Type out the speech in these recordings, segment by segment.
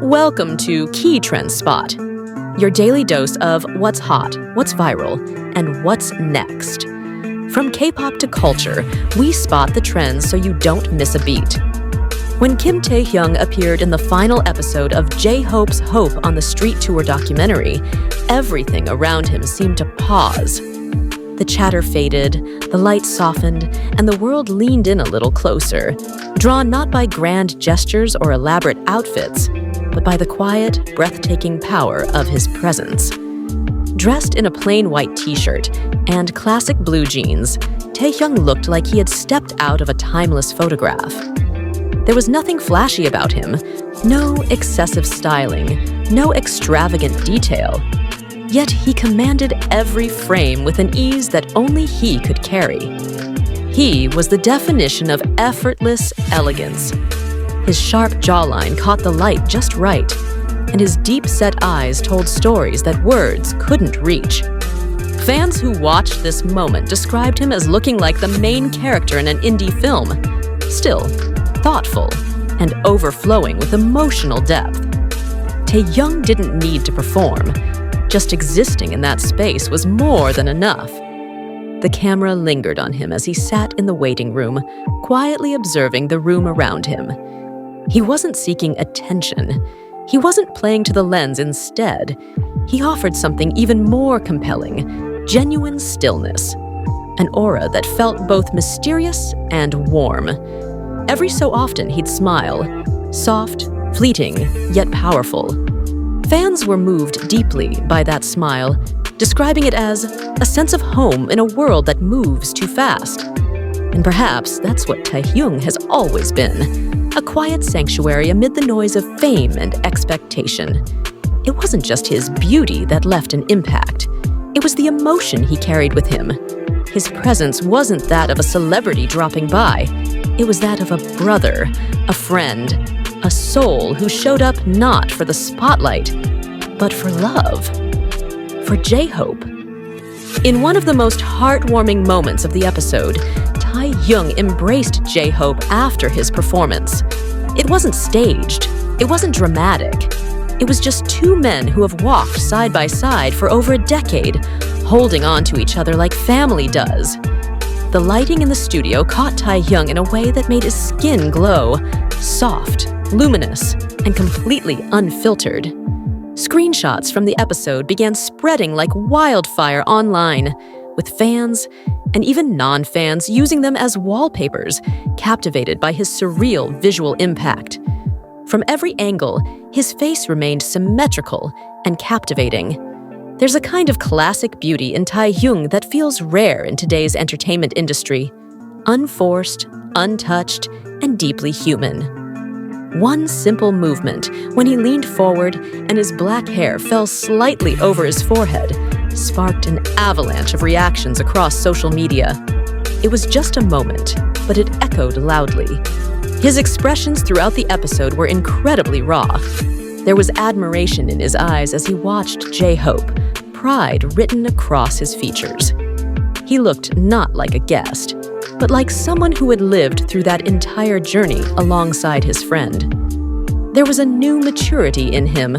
Welcome to Key Trend Spot, your daily dose of what's hot, what's viral, and what's next. From K-pop to culture, we spot the trends so you don't miss a beat. When Kim Taehyung appeared in the final episode of J-Hope's Hope on the Street Tour documentary, everything around him seemed to pause. The chatter faded, the light softened, and the world leaned in a little closer, drawn not by grand gestures or elaborate outfits, but by the quiet, breathtaking power of his presence. Dressed in a plain white t-shirt and classic blue jeans, Taehyung looked like he had stepped out of a timeless photograph. There was nothing flashy about him, no excessive styling, no extravagant detail. Yet he commanded every frame with an ease that only he could carry. He was the definition of effortless elegance. His sharp jawline caught the light just right, and his deep-set eyes told stories that words couldn't reach. Fans who watched this moment described him as looking like the main character in an indie film, still thoughtful and overflowing with emotional depth. Taehyung didn't need to perform. Just existing in that space was more than enough. The camera lingered on him as he sat in the waiting room, quietly observing the room around him. He wasn't seeking attention. He wasn't playing to the lens instead. He offered something even more compelling, genuine stillness, an aura that felt both mysterious and warm. Every so often he'd smile, soft, fleeting, yet powerful. Fans were moved deeply by that smile, describing it as a sense of home in a world that moves too fast. And perhaps that's what Taehyung has always been, a quiet sanctuary amid the noise of fame and expectation. It wasn't just his beauty that left an impact. It was the emotion he carried with him. His presence wasn't that of a celebrity dropping by. It was that of a brother, a friend, a soul who showed up not for the spotlight, but for love, for J-Hope. In one of the most heartwarming moments of the episode, Taehyung embraced J-Hope after his performance. It wasn't staged. It wasn't dramatic. It was just two men who have walked side by side for over a decade, holding on to each other like family does. The lighting in the studio caught Taehyung in a way that made his skin glow, soft, luminous, and completely unfiltered. Screenshots from the episode began spreading like wildfire online, with fans and even non-fans using them as wallpapers, captivated by his surreal visual impact. From every angle, his face remained symmetrical and captivating. There's a kind of classic beauty in Taehyung that feels rare in today's entertainment industry, unforced, untouched, and deeply human. One simple movement, when he leaned forward and his black hair fell slightly over his forehead, sparked an avalanche of reactions across social media. It was just a moment, but it echoed loudly. His expressions throughout the episode were incredibly raw. There was admiration in his eyes as he watched J-Hope, pride written across his features. He looked not like a guest, but like someone who had lived through that entire journey alongside his friend. There was a new maturity in him,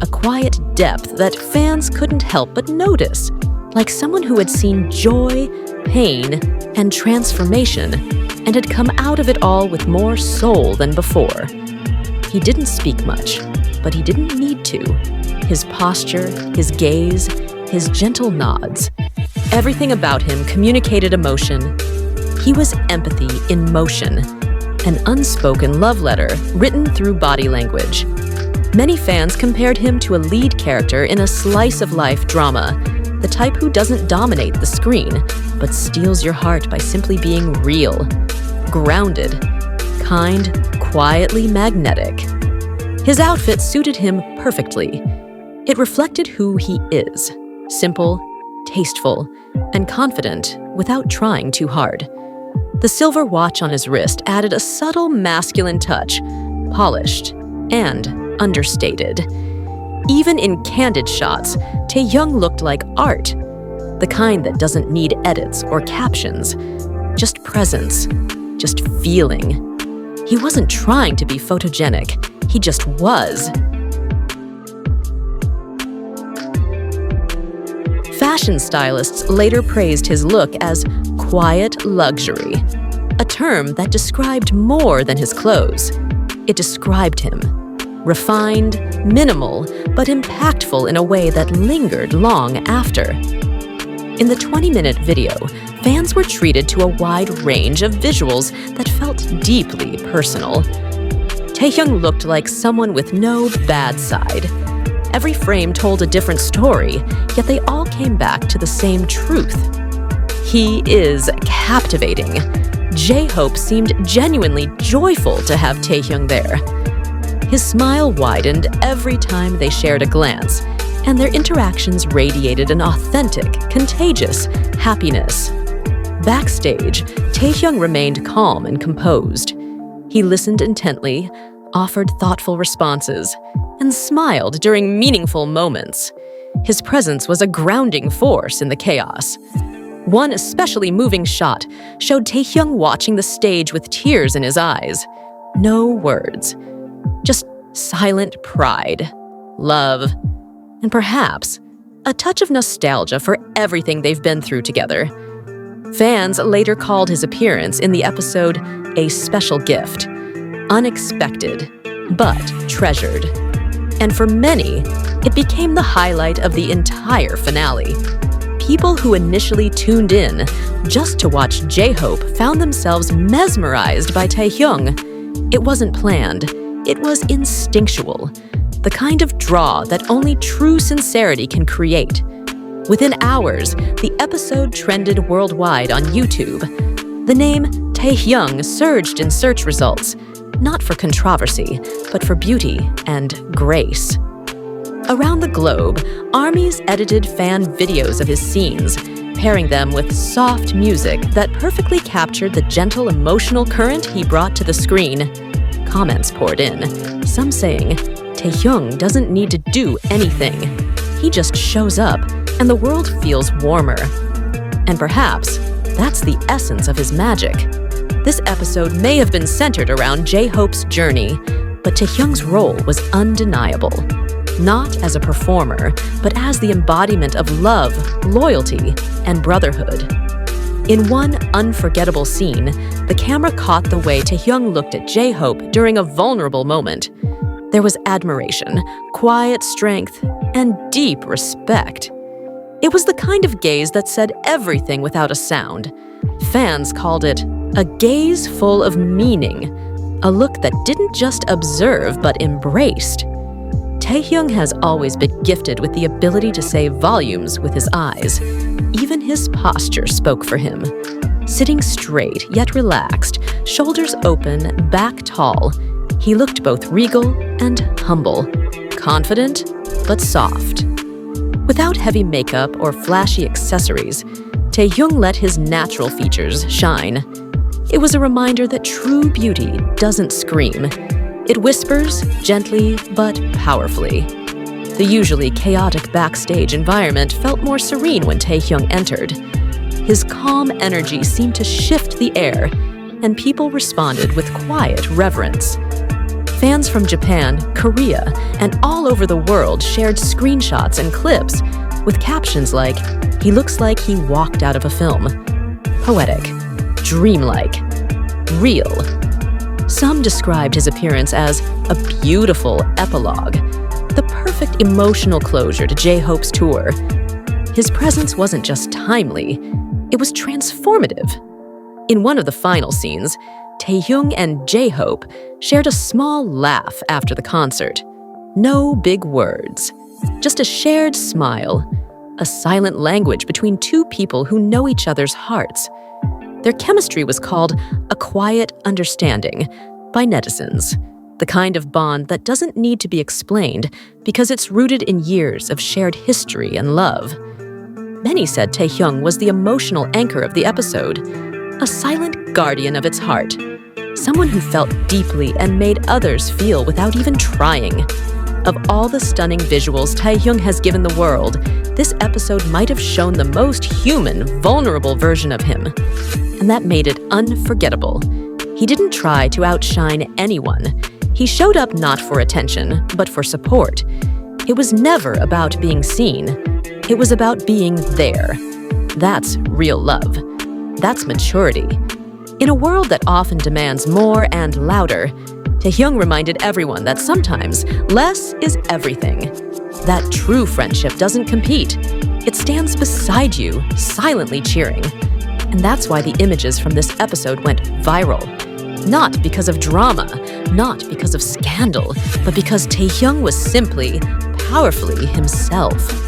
a quiet depth that fans couldn't help but notice, like someone who had seen joy, pain, and transformation, and had come out of it all with more soul than before. He didn't speak much, but he didn't need to. His posture, his gaze, his gentle nods, everything about him communicated emotion. He was empathy in motion, an unspoken love letter written through body language. Many fans compared him to a lead character in a slice-of-life drama, the type who doesn't dominate the screen, but steals your heart by simply being real, grounded, kind, quietly magnetic. His outfit suited him perfectly. It reflected who he is, simple, tasteful, and confident without trying too hard. The silver watch on his wrist added a subtle masculine touch, polished and understated. Even in candid shots, Taehyung looked like art, the kind that doesn't need edits or captions, just presence, just feeling. He wasn't trying to be photogenic, he just was. Fashion stylists later praised his look as quiet luxury, a term that described more than his clothes. It described him. Refined, minimal, but impactful in a way that lingered long after. In the 20-minute video, fans were treated to a wide range of visuals that felt deeply personal. Taehyung looked like someone with no bad side. Every frame told a different story, yet they all came back to the same truth. He is captivating. J-Hope seemed genuinely joyful to have Taehyung there. His smile widened every time they shared a glance, and their interactions radiated an authentic, contagious happiness. Backstage, Taehyung remained calm and composed. He listened intently, offered thoughtful responses, and smiled during meaningful moments. His presence was a grounding force in the chaos. One especially moving shot showed Taehyung watching the stage with tears in his eyes. No words. Just silent pride, love, and perhaps a touch of nostalgia for everything they've been through together. Fans later called his appearance in the episode a special gift, unexpected, but treasured. And for many, it became the highlight of the entire finale. People who initially tuned in just to watch J-Hope found themselves mesmerized by Taehyung. It wasn't planned. It was instinctual, the kind of draw that only true sincerity can create. Within hours, the episode trended worldwide on YouTube. The name Taehyung surged in search results, not for controversy, but for beauty and grace. Around the globe, armies edited fan videos of his scenes, pairing them with soft music that perfectly captured the gentle emotional current he brought to the screen. Comments poured in, some saying, Taehyung doesn't need to do anything. He just shows up, and the world feels warmer. And perhaps that's the essence of his magic. This episode may have been centered around J-Hope's journey, but Taehyung's role was undeniable. Not as a performer, but as the embodiment of love, loyalty, and brotherhood. In one unforgettable scene, the camera caught the way Taehyung looked at J-Hope during a vulnerable moment. There was admiration, quiet strength, and deep respect. It was the kind of gaze that said everything without a sound. Fans called it a gaze full of meaning, a look that didn't just observe but embraced. Taehyung has always been gifted with the ability to say volumes with his eyes. Even his posture spoke for him. Sitting straight yet relaxed, shoulders open, back tall, he looked both regal and humble, confident but soft. Without heavy makeup or flashy accessories, Taehyung let his natural features shine. It was a reminder that true beauty doesn't scream. It whispers gently but powerfully. The usually chaotic backstage environment felt more serene when Taehyung entered. His calm energy seemed to shift the air, and people responded with quiet reverence. Fans from Japan, Korea, and all over the world shared screenshots and clips with captions like, "He looks like he walked out of a film." Poetic, dreamlike, real. Some described his appearance as a beautiful epilogue, the perfect emotional closure to J-Hope's tour. His presence wasn't just timely, it was transformative. In one of the final scenes, Taehyung and J-Hope shared a small laugh after the concert. No big words, just a shared smile, a silent language between two people who know each other's hearts. Their chemistry was called a quiet understanding by netizens, the kind of bond that doesn't need to be explained because it's rooted in years of shared history and love. Many said Taehyung was the emotional anchor of the episode, a silent guardian of its heart, someone who felt deeply and made others feel without even trying. Of all the stunning visuals Taehyung has given the world, this episode might have shown the most human, vulnerable version of him. And that made it unforgettable. He didn't try to outshine anyone. He showed up not for attention, but for support. It was never about being seen. It was about being there. That's real love. That's maturity. In a world that often demands more and louder, Taehyung reminded everyone that sometimes less is everything. That true friendship doesn't compete. It stands beside you, silently cheering. And that's why the images from this episode went viral. Not because of drama, not because of scandal, but because Taehyung was simply, powerfully himself.